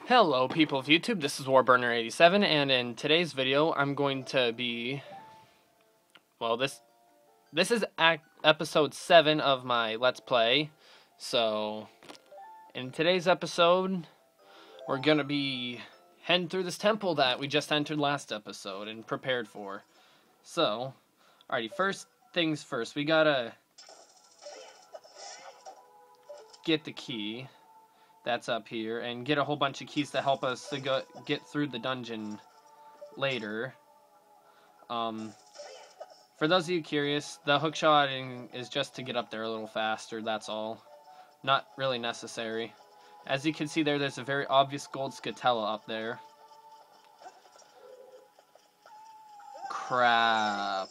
Hello people of YouTube, this is Warburner87, and in today's video I'm going to be, this is episode 7 of my Let's Play. So, in today's episode, we're going to be heading through this temple that we just entered last episode and prepared for. So, alrighty, first things first, we gotta get the key. That's up here, and get a whole bunch of keys to help us to get through the dungeon later. For those of you curious, the hookshotting is just to get up there a little faster, that's all. Not really necessary. As you can see there's a very obvious gold scatella up there. Crap.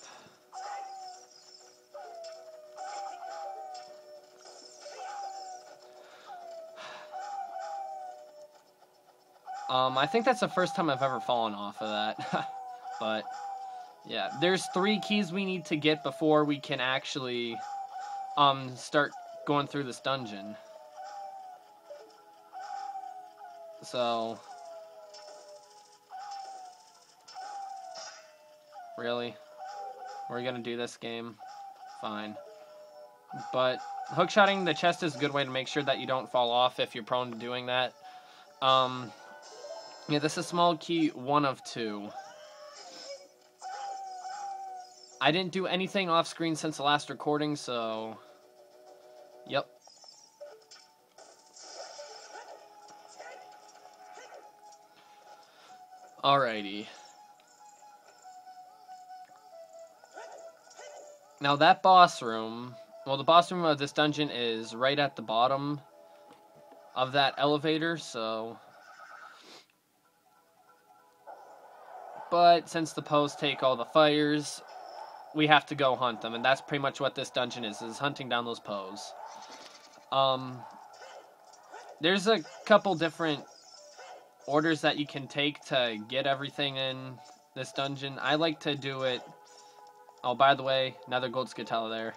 I think that's the first time I've ever fallen off of that. But, yeah. There's 3 keys we need to get before we can actually, start going through this dungeon. So... Really? We're gonna do this game? Fine. But, hookshotting the chest is a good way to make sure that you don't fall off if you're prone to doing that. Yeah, this is small key 1 of 2. I didn't do anything off screen since the last recording, so... Yep. Alrighty. Now that boss room... Well, the boss room of this dungeon is right at the bottom of that elevator, so... But since the Poes take all the fires, we have to go hunt them, and that's pretty much what this dungeon is hunting down those Poes. There's a couple different orders that you can take to get everything in this dungeon. I like to do it... Oh, by the way, another gold scatella there.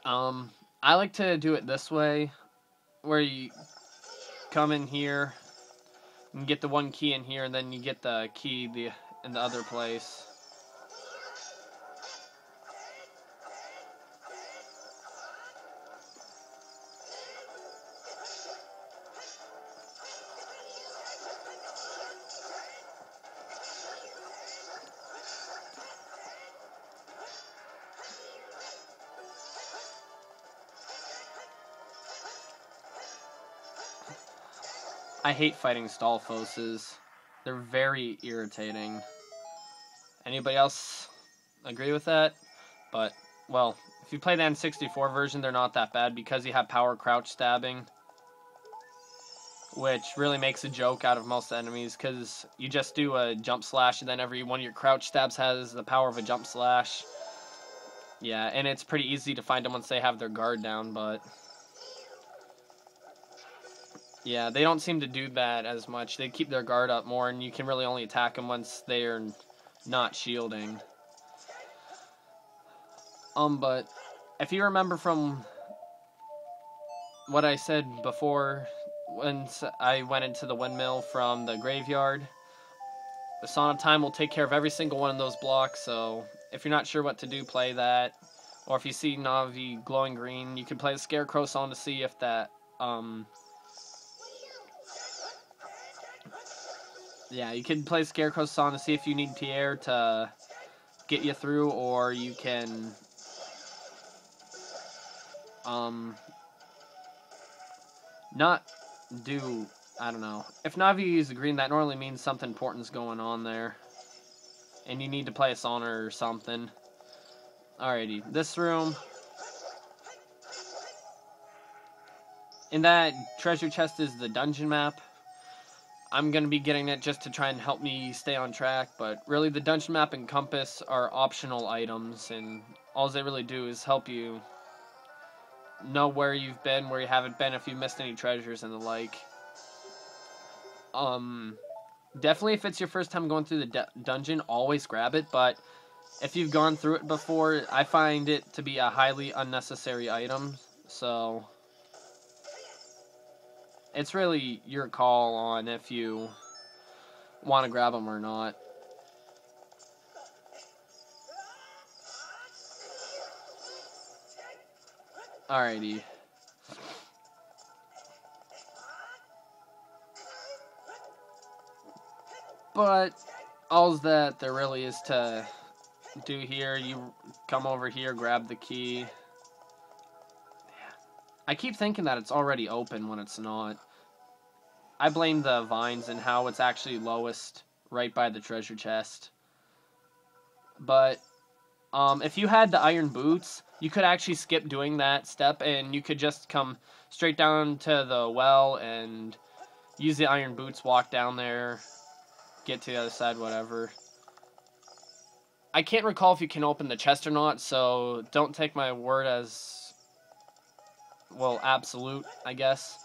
I like to do it this way, where you come in here, and get the 1 key in here, and then you get the key in the other place. I hate fighting Stalfoses. They're very irritating. Anybody else agree with that? But, well, if you play the N64 version, they're not that bad because you have power crouch stabbing, which really makes a joke out of most enemies because you just do a jump slash and then every one of your crouch stabs has the power of a jump slash. Yeah, and it's pretty easy to find them once they have their guard down, but... Yeah, they don't seem to do that as much. They keep their guard up more, and you can really only attack them once they're not shielding. But if you remember from what I said before, when I went into the windmill from the graveyard, the Song of Time will take care of every single one of those blocks, so if you're not sure what to do, play that. Or if you see Navi glowing green, you can play the Scarecrow song to see if that, yeah, you can play Scarecrow's song to see if you need Pierre to get you through, or you can, not do, I don't know. If Navi uses green, that normally means something important's going on there, and you need to play a song or something. Alrighty, this room. In that treasure chest is the dungeon map. I'm going to be getting it just to try and help me stay on track, but really the dungeon map and compass are optional items, and all they really do is help you know where you've been, where you haven't been, if you've missed any treasures and the like. Definitely if it's your first time going through the dungeon, always grab it, but if you've gone through it before, I find it to be a highly unnecessary item, so... It's really your call on if you want to grab them or not. Alrighty. But all that there really is to do here, you come over here, grab the key. I keep thinking that it's already open when it's not. I blame the vines and how it's actually lowest right by the treasure chest. But if you had the iron boots, you could actually skip doing that step and you could just come straight down to the well and use the iron boots, walk down there, get to the other side, whatever. I can't recall if you can open the chest or not, so don't take my word as, well, absolute, I guess.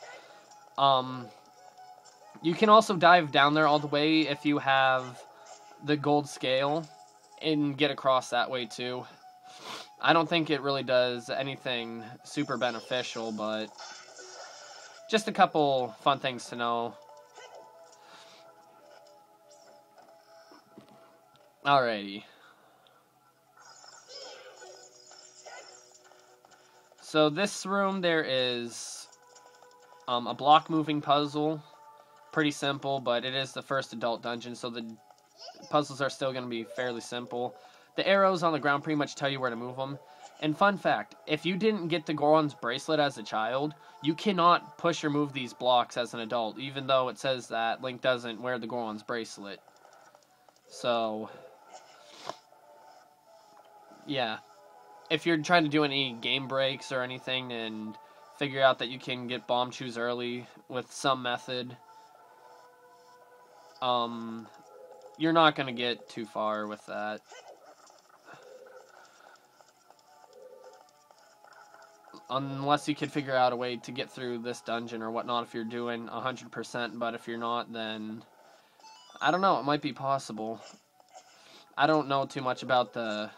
You can also dive down there all the way if you have the gold scale and get across that way too. I don't think it really does anything super beneficial, but just a couple fun things to know. Alrighty. So this room there is a block moving puzzle. Pretty simple, but it is the first adult dungeon, so the puzzles are still going to be fairly simple. The arrows on the ground pretty much tell you where to move them. And fun fact, if you didn't get the Goron's bracelet as a child, you cannot push or move these blocks as an adult, even though it says that Link doesn't wear the Goron's bracelet. So, yeah. If you're trying to do any game breaks or anything and figure out that you can get bomb chews early with some method, you're not going to get too far with that. Unless you could figure out a way to get through this dungeon or whatnot if you're doing 100%, but if you're not, then I don't know, it might be possible. I don't know too much about the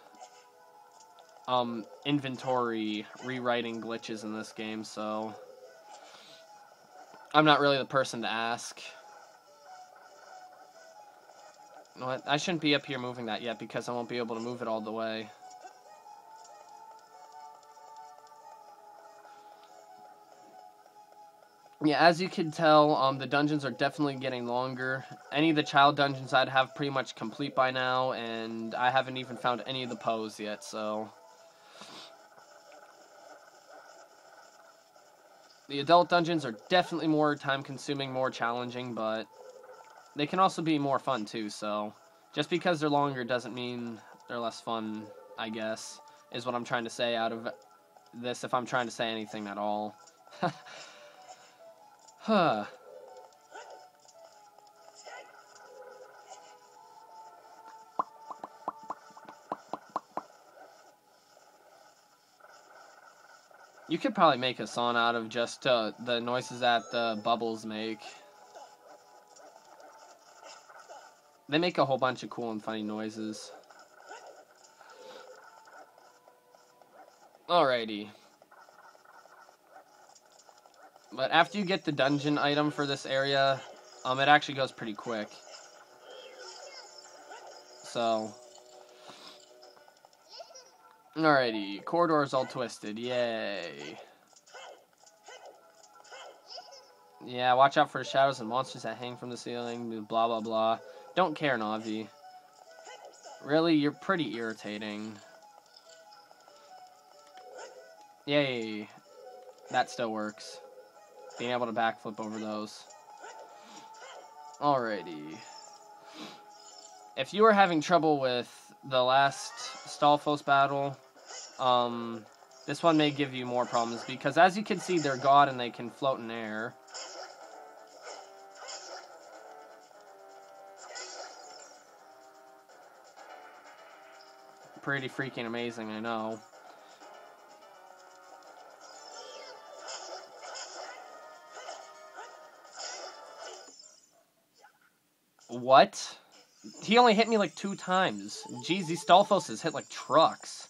inventory rewriting glitches in this game, so I'm not really the person to ask. What? I shouldn't be up here moving that yet because I won't be able to move it all the way. Yeah, as you can tell, the dungeons are definitely getting longer. Any of the child dungeons I'd have pretty much complete by now, and I haven't even found any of the Poes yet, so the adult dungeons are definitely more time-consuming, more challenging, but they can also be more fun, too, so just because they're longer doesn't mean they're less fun, I guess, is what I'm trying to say out of this, if I'm trying to say anything at all. Huh. You could probably make a song out of just the noises that the bubbles make. They make a whole bunch of cool and funny noises. Alrighty. But after you get the dungeon item for this area, it actually goes pretty quick. So, alrighty, corridor's all twisted, yay. Yeah, watch out for the shadows and monsters that hang from the ceiling, blah blah blah. Don't care, Navi. Really, you're pretty irritating. Yay. That still works. Being able to backflip over those. Alrighty. If you are having trouble with the last Stalfos battle, this one may give you more problems, because as you can see, they're God and they can float in air. Pretty freaking amazing, I know. What? He only hit me like 2 times. Jeez, these Stalfoses hit like trucks.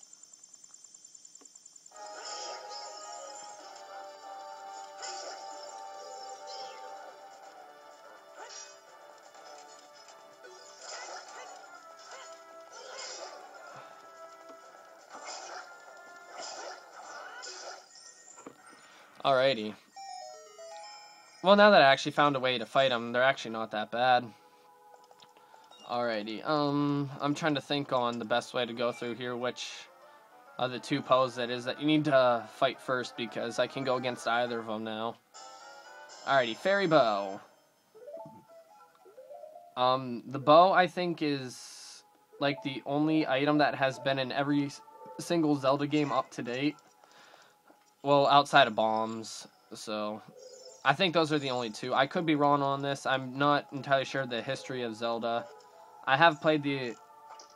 Alrighty. Well, now that I actually found a way to fight them, they're actually not that bad. Alrighty. I'm trying to think on the best way to go through here, which of the two poses that is that you need to fight first, because I can go against either of them now. Alrighty, fairy bow. The bow, I think, is like the only item that has been in every single Zelda game up to date. Well, outside of bombs, so I think those are the only two. I could be wrong on this. I'm not entirely sure the history of Zelda. I have played the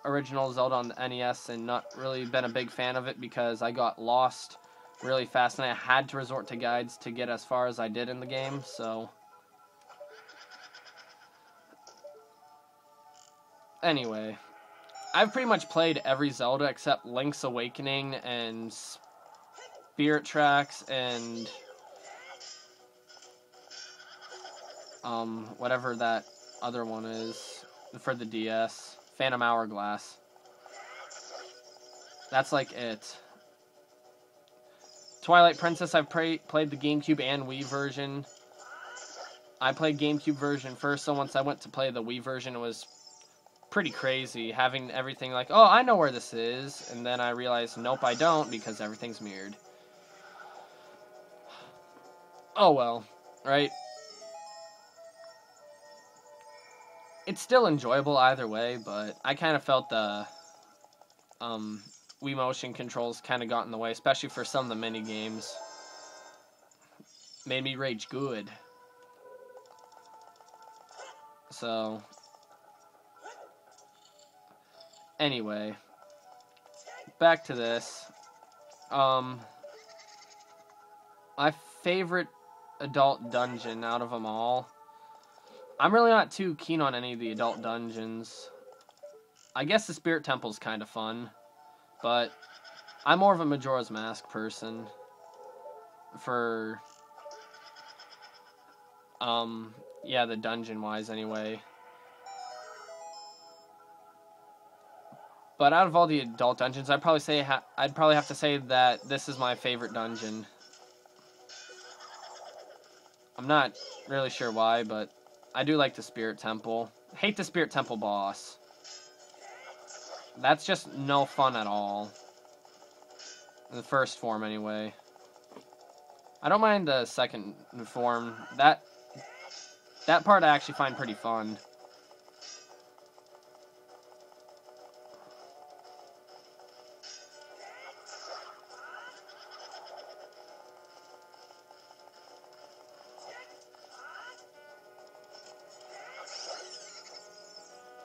original Zelda on the NES and not really been a big fan of it because I got lost really fast and I had to resort to guides to get as far as I did in the game, so... Anyway, I've pretty much played every Zelda except Link's Awakening and Spirit Tracks and whatever that other one is for the DS, Phantom Hourglass. That's like it. Twilight Princess, I've played the GameCube and Wii version. I played GameCube version first, so once I went to play the Wii version, it was pretty crazy, having everything like, oh, I know where this is, and then I realized, nope, I don't, because everything's mirrored. Oh well, right? It's still enjoyable either way, but I kind of felt the Wii motion controls kind of got in the way, especially for some of the mini games. Made me rage good. So... Anyway, back to this. My favorite adult dungeon out of them all. I'm really not too keen on any of the adult dungeons. I guess the Spirit Temple's kind of fun, but I'm more of a Majora's Mask person. For, yeah, the dungeon-wise anyway. But out of all the adult dungeons, I'd probably have to say that this is my favorite dungeon. I'm not really sure why, but I do like the Spirit Temple. I hate the Spirit Temple boss. That's just no fun at all. In the first form, anyway. I don't mind the second form. That part I actually find pretty fun.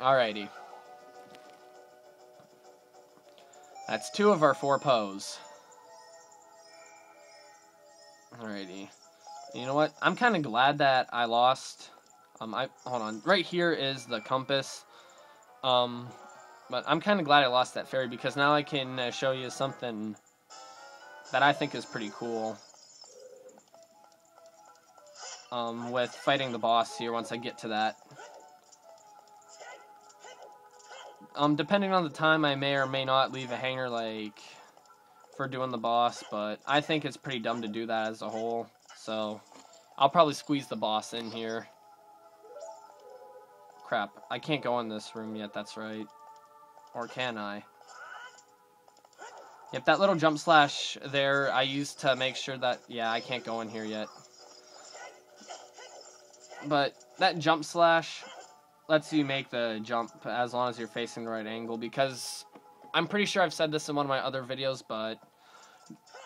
Alrighty. That's 2 of our 4 pose. Alrighty. You know what? I'm kind of glad that I lost. Hold on. Right here is the compass. But I'm kind of glad I lost that fairy because now I can show you something that I think is pretty cool. With fighting the boss here once I get to that. Depending on the time, I may or may not leave a hanger, like, for doing the boss, but I think it's pretty dumb to do that as a whole, so I'll probably squeeze the boss in here. Crap, I can't go in this room yet, that's right. Or can I? Yep, that little jump slash there, I used to make sure that, yeah, I can't go in here yet. But that jump slash lets you make the jump as long as you're facing the right angle, because I'm pretty sure I've said this in one of my other videos, but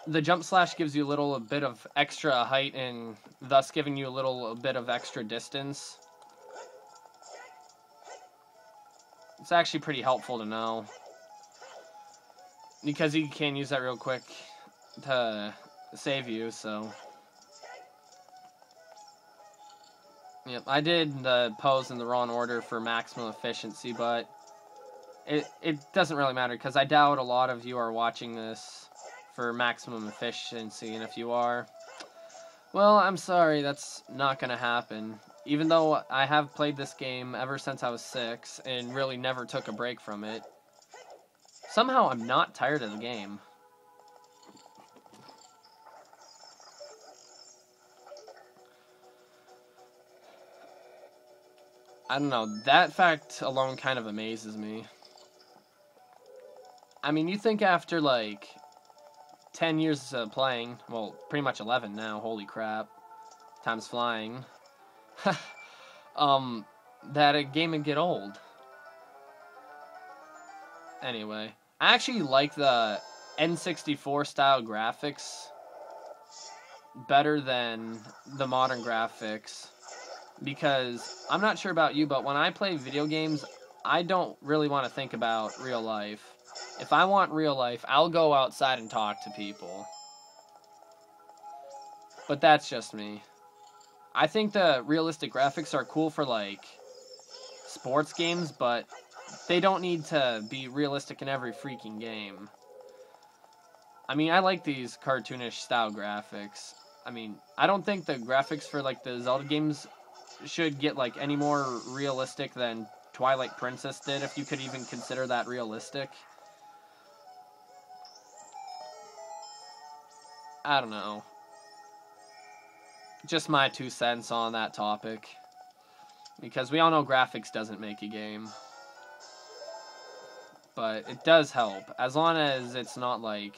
the jump slash gives you a little bit of extra height and thus giving you a little bit of extra distance. It's actually pretty helpful to know, because you can use that real quick to save you, so... Yep, I did the pose in the wrong order for maximum efficiency, but it doesn't really matter, because I doubt a lot of you are watching this for maximum efficiency, and if you are, well, I'm sorry, that's not going to happen. Even though I have played this game ever since I was 6, and really never took a break from it, somehow I'm not tired of the game. I don't know, that fact alone kind of amazes me. I mean, you think after, like, 10 years of playing, well, pretty much 11 now, holy crap, time's flying, that a game would get old. Anyway, I actually like the N64 style graphics better than the modern graphics, because I'm not sure about you, but when I play video games, I don't really want to think about real life. If I want real life, I'll go outside and talk to people. But that's just me. I think the realistic graphics are cool for, like, sports games, but they don't need to be realistic in every freaking game. I mean, I like these cartoonish style graphics. I mean, I don't think the graphics for, like, the Zelda games should get, like, any more realistic than Twilight Princess did, if you could even consider that realistic. I don't know. Just my 2 cents on that topic. Because we all know graphics doesn't make a game. But it does help. As long as it's not, like,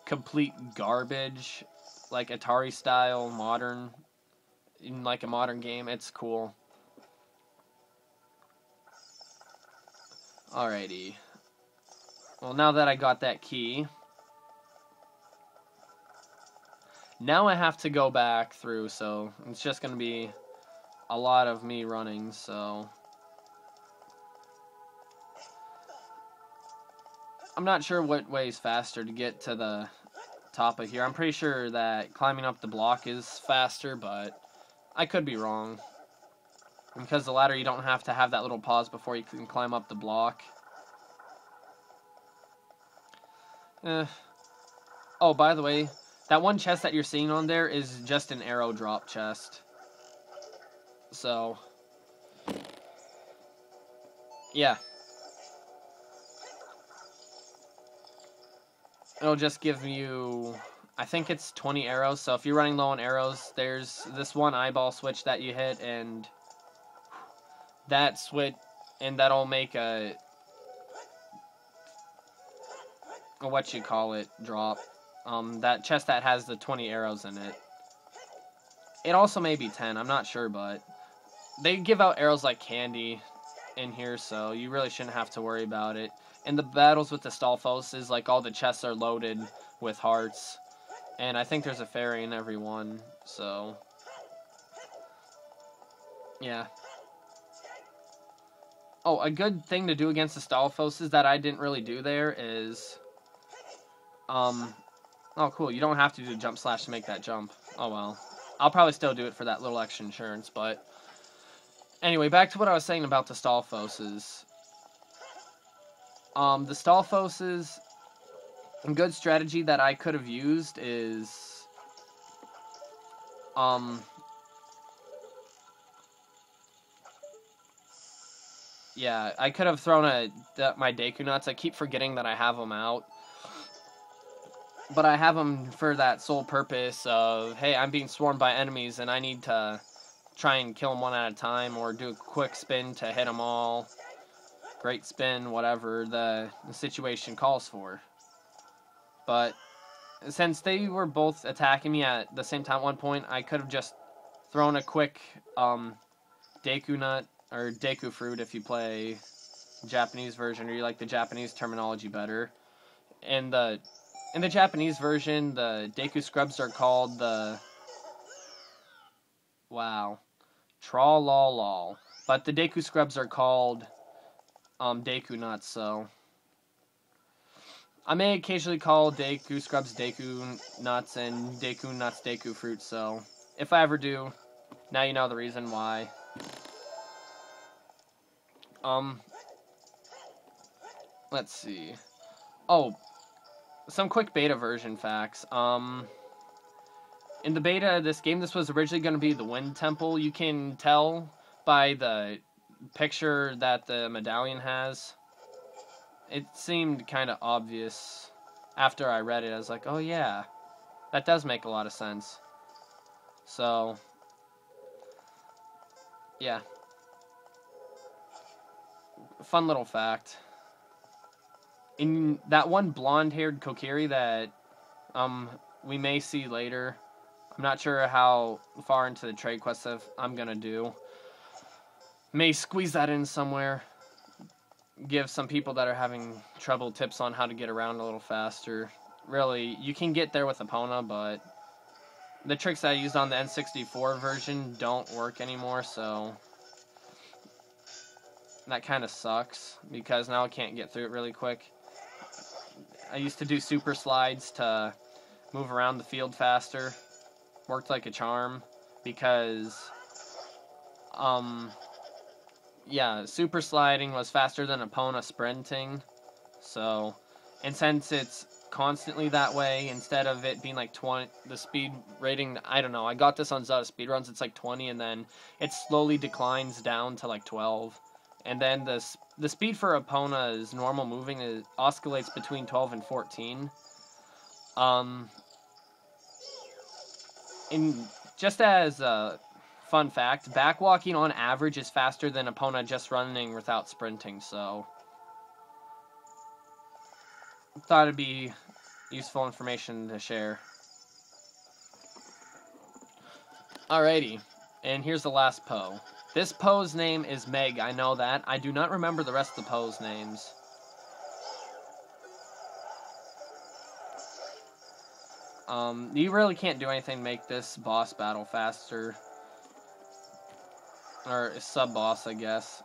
complete garbage, like Atari style, modern, in like a modern game, it's cool. Alrighty. Well, now that I got that key, now I have to go back through, so it's just going to be a lot of me running, so I'm not sure what way is faster to get to the top of here. I'm pretty sure that climbing up the block is faster, but I could be wrong. Because the ladder, you don't have to have that little pause before you can climb up the block. Oh, by the way, that one chest that you're seeing on there is just an arrow drop chest. So, yeah. It'll just give you, I think it's 20 arrows, so if you're running low on arrows, there's this one eyeball switch that you hit, and that switch, and that'll make a what you call it, drop. That chest that has the 20 arrows in it. It also may be 10, I'm not sure, but they give out arrows like candy in here, so you really shouldn't have to worry about it. In the battles with the Stalfoses, like, all the chests are loaded with hearts, and I think there's a fairy in every one, so yeah. Oh, a good thing to do against the Stalfoses that I didn't really do there is, oh cool, you don't have to do jump slash to make that jump. Oh well. I'll probably still do it for that little extra insurance, but anyway, back to what I was saying about the Stalfoses. The Stalfoses, a good strategy that I could have used is, yeah, I could have thrown my Deku Nuts. I keep forgetting that I have them out. But I have them for that sole purpose of, hey, I'm being swarmed by enemies and I need to try and kill them one at a time, or do a quick spin to hit them all. Great spin, whatever the situation calls for. But since they were both attacking me at the same time at one point, I could have just thrown a quick Deku Nut, or Deku Fruit if you play Japanese version, or you like the Japanese terminology better. In the Japanese version, the Deku Scrubs are called the... Wow. Tra-lol-lol. But the Deku Scrubs are called Deku Nuts, so... I may occasionally call Deku Scrubs Deku Nuts and Deku Nuts Deku Fruit, so... If I ever do, now you know the reason why. Let's see. Oh, some quick beta version facts. In the beta of this game, this was originally going to be the Wind Temple. You can tell by the picture that the medallion has. It seemed kind of obvious after I read it. I was like, oh yeah, that does make a lot of sense. So, yeah. fun little fact. In that one blonde-haired kokiri that we may see later, I'm not sure how far into the trade quest I'm gonna do. May squeeze that in somewhere. Give some people that are having trouble tips on how to get around a little faster. Really, you can get there with Epona, but the tricks I used on the N64 version don't work anymore, so that kind of sucks, because now I can't get through it really quick. I used to do super slides to move around the field faster. Worked like a charm, because, yeah, super sliding was faster than Epona sprinting, so, and since it's constantly that way, instead of it being like 20, the speed rating, I don't know, I got this on Zelda speedruns, it's like 20, and then it slowly declines down to like 12, and then the speed for Epona's normal moving oscillates between 12 and 14. And just as a fun fact, backwalking on average is faster than Epona just running without sprinting, so thought it'd be useful information to share. Alrighty, and here's the last Poe. This Poe's name is Meg, I know that. I do not remember the rest of the Poe's names. You really can't do anything to make this boss battle faster. Or sub-boss, I guess.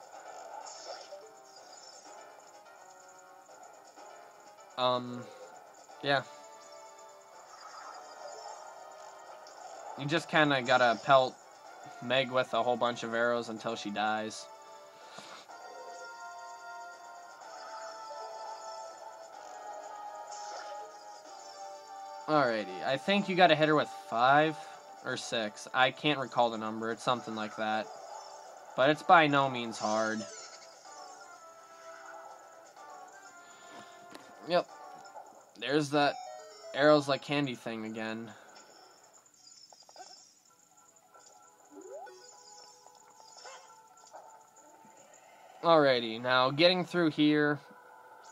Yeah. You just kind of gotta pelt Meg with a whole bunch of arrows until she dies. Alrighty, I think you gotta hit her with 5 or 6. I can't recall the number, it's something like that. But it's by no means hard. Yep. There's that arrows like candy thing again. Alrighty, now getting through here,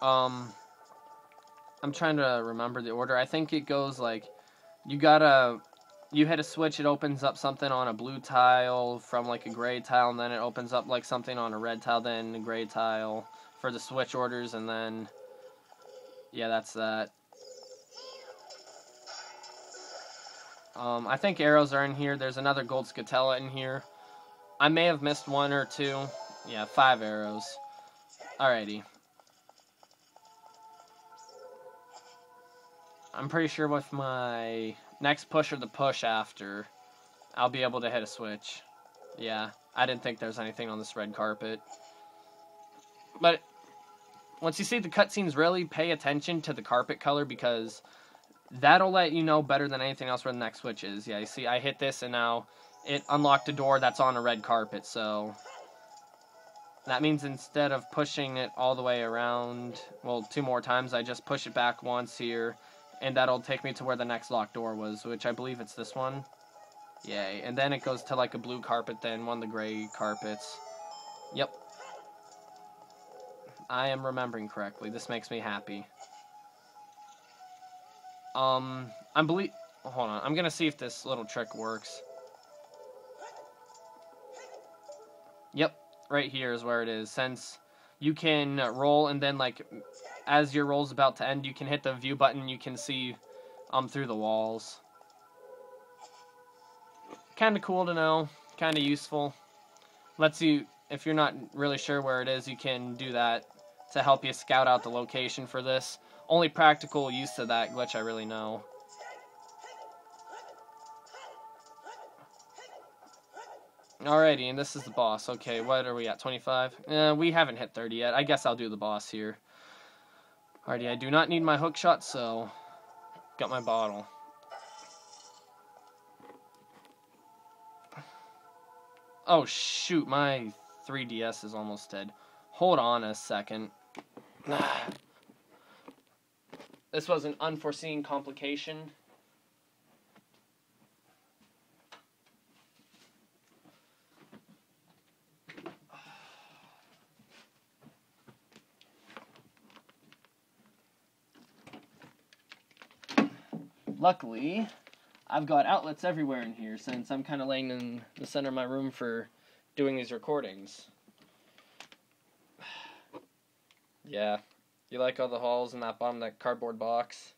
I'm trying to remember the order. I think it goes like, you hit a switch, it opens up something on a blue tile from like a gray tile, and then it opens up like something on a red tile, then a gray tile for the switch orders, and then, yeah, that's that. I think arrows are in here. There's another gold scatella in here. I may have missed 1 or 2. Yeah, 5 arrows. Alrighty. I'm pretty sure with my next push or the push after, I'll be able to hit a switch. Yeah, I didn't think there's anything on this red carpet. But once you see the cutscenes, really pay attention to the carpet color, because that'll let you know better than anything else where the next switch is. Yeah, you see, I hit this and now it unlocked a door that's on a red carpet, so that means instead of pushing it all the way around, well, 2 more times, I just push it back once here, and that'll take me to where the next locked door was, which I believe it's this one. Yay. And then it goes to like a blue carpet, then one of the gray carpets. Yep. I am remembering correctly. This makes me happy. Hold on. I'm gonna see if this little trick works. Yep. Right here is where it is. Since you can roll, and then like as your roll's about to end, you can hit the view button, you can see through the walls. Kind of cool to know, kind of useful. Lets you, if you're not really sure where it is, you can do that to help you scout out the location for this. Only practical use of that glitch I really know. Alrighty, and this is the boss. Okay, what are we at, 25? We haven't hit 30 yet. I guess I'll do the boss here. Alrighty, I do not need my hook shot, so got my bottle. Oh shoot, my 3DS is almost dead. Hold on a second. This was an unforeseen complication. Luckily, I've got outlets everywhere in here since I'm kind of laying in the center of my room for doing these recordings. Yeah, you like all the holes in that bottom of that cardboard box?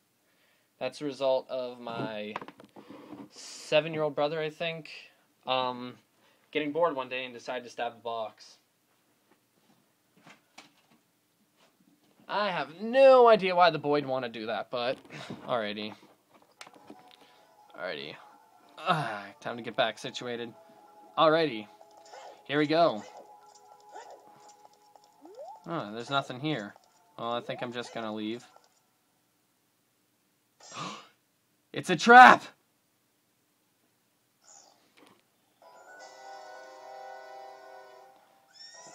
That's a result of my 7-year-old brother, I think, getting bored one day and decided to stab the box. I have no idea why the boy'd want to do that, but alrighty. Time to get back situated. Alrighty, here we go. Oh, there's nothing here. Well, I think I'm just gonna leave. It's a trap!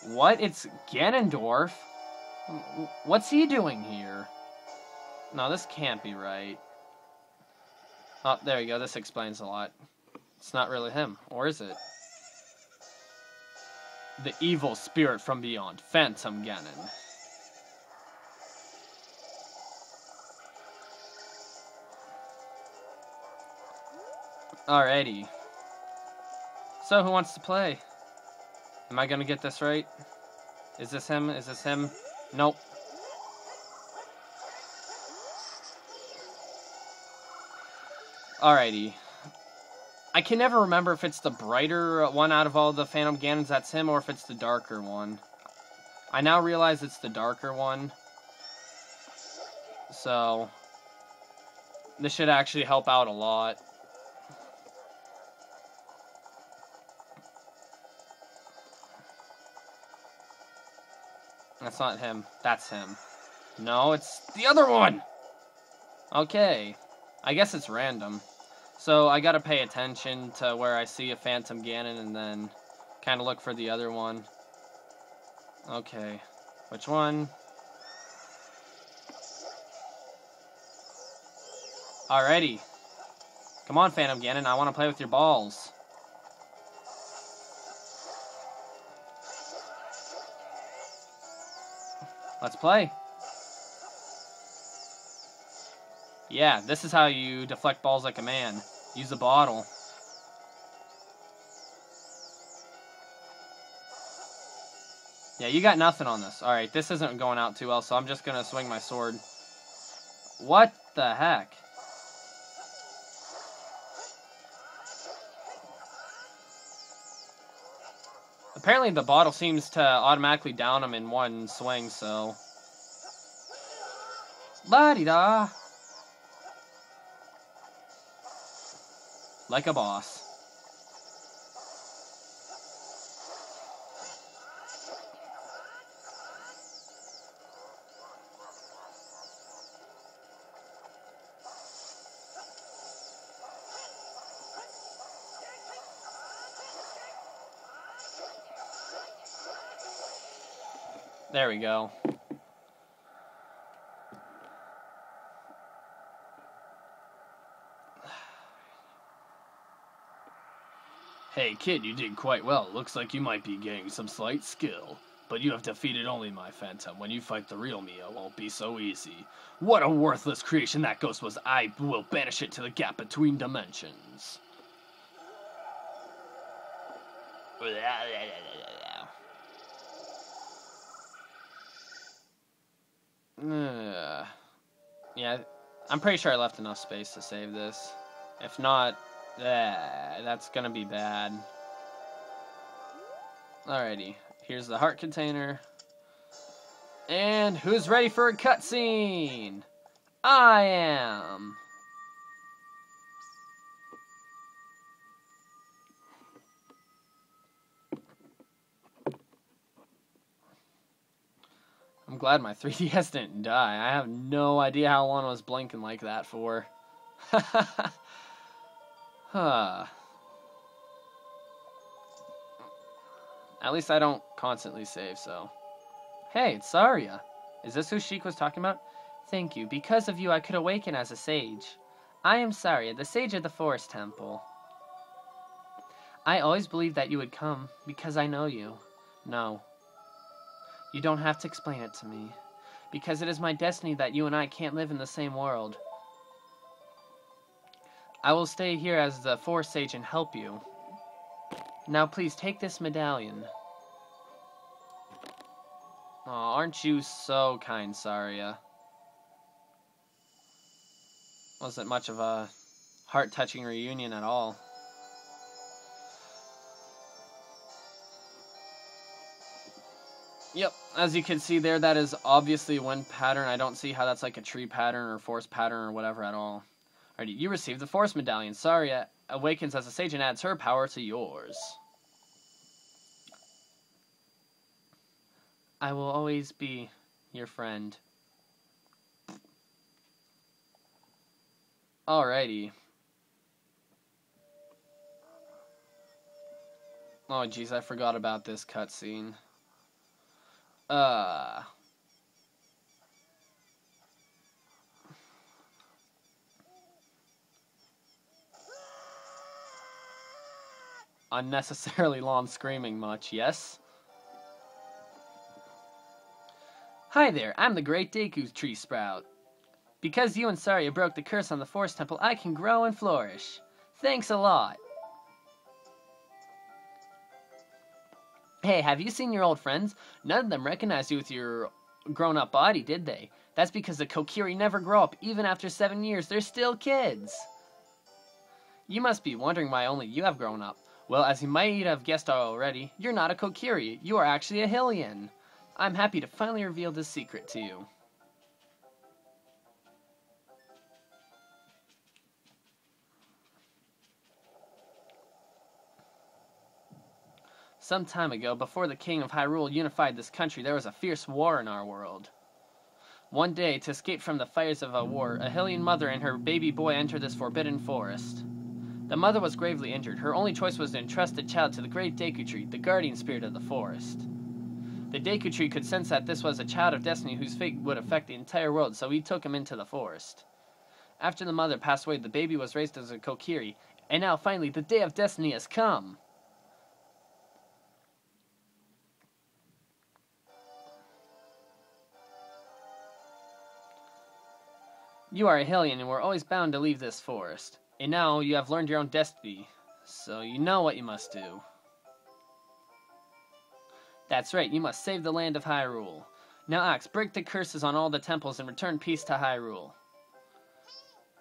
What? It's Ganondorf? What's he doing here? No, this can't be right. Oh, there you go. This explains a lot. It's not really him, or is it? The evil spirit from beyond, Phantom Ganon. Alrighty. So, who wants to play? Am I gonna get this right? Is this him? Is this him? Nope. Alrighty. I can never remember if it's the brighter one out of all the Phantom Ganons that's him, or if it's the darker one. I now realize it's the darker one. So, this should actually help out a lot. That's not him. That's him. No, it's the other one! Okay. I guess it's random. So I gotta pay attention to where I see a Phantom Ganon and then kind of look for the other one. Okay. Which one? Alrighty. Come on, Phantom Ganon. I want to play with your balls. Let's play. Yeah, this is how you deflect balls like a man. Use a bottle. Yeah, you got nothing on this. Alright, this isn't going out too well, so I'm just gonna swing my sword. What the heck? Apparently the bottle seems to automatically down him in one swing, so... La-di-da! Like a boss. There we go. Hey kid, you did quite well. Looks like you might be gaining some slight skill. But you have defeated only my phantom. When you fight the real me, it won't be so easy. What a worthless creation that ghost was. I will banish it to the gap between dimensions. Yeah, I'm pretty sure I left enough space to save this. If not, that's gonna be bad. Alrighty, here's the heart container. And who's ready for a cutscene? I am. I'm glad my 3DS didn't die. I have no idea how long I was blinking like that for. Huh. At least I don't constantly save, so. Hey, it's Saria. Is this who Sheik was talking about? Thank you. Because of you, I could awaken as a sage. I am Saria, the sage of the Forest Temple. I always believed that you would come, because I know you. No. You don't have to explain it to me. Because it is my destiny that you and I can't live in the same world. I will stay here as the Forest Sage and help you. Now please take this medallion. Oh, aren't you so kind, Saria? Wasn't much of a heart-touching reunion at all. Yep, as you can see there, that is obviously a wind pattern. I don't see how that's like a tree pattern or forest pattern or whatever at all. Alrighty, you received the Forest Medallion. Saria awakens as a sage and adds her power to yours. I will always be your friend. Alrighty. Oh jeez, I forgot about this cutscene. Unnecessarily long screaming much, yes? Hi there, I'm the Great Deku Tree Sprout. Because you and Saria broke the curse on the Forest Temple, I can grow and flourish. Thanks a lot. Hey, have you seen your old friends? None of them recognized you with your grown-up body, did they? That's because the kokiri never grow up. Even after 7 years, they're still kids. You must be wondering why only you have grown up. Well, as you might have guessed already, you're not a kokiri. You are actually a Hylian. I'm happy to finally reveal this secret to you. Some time ago, before the King of Hyrule unified this country, there was a fierce war in our world. One day, to escape from the fires of a war, a Hylian mother and her baby boy entered this forbidden forest. The mother was gravely injured. Her only choice was to entrust the child to the great Deku Tree, the guardian spirit of the forest. The Deku Tree could sense that this was a child of destiny whose fate would affect the entire world, so he took him into the forest. After the mother passed away, the baby was raised as a kokiri, and now finally the day of destiny has come. You are a Hylian and were always bound to leave this forest. And now you have learned your own destiny, so you know what you must do. That's right, you must save the land of Hyrule. Now Axe, break the curses on all the temples and return peace to Hyrule.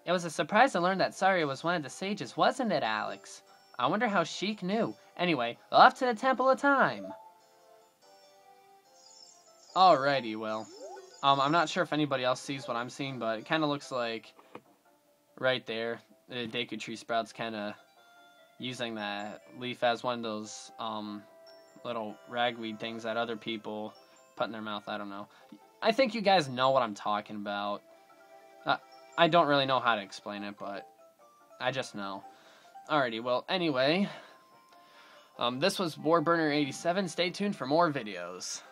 It was a surprise to learn that Saria was one of the sages, wasn't it, Alex? I wonder how Sheik knew. Anyway, off to the temple of time. Alrighty, well. I'm not sure if anybody else sees what I'm seeing, but it kind of looks like right there, the Deku Tree Sprout's kind of using that leaf as one of those little ragweed things that other people put in their mouth. I don't know. I think you guys know what I'm talking about. I don't really know how to explain it, but I just know. Alrighty, well, anyway, this was Warburner87. Stay tuned for more videos.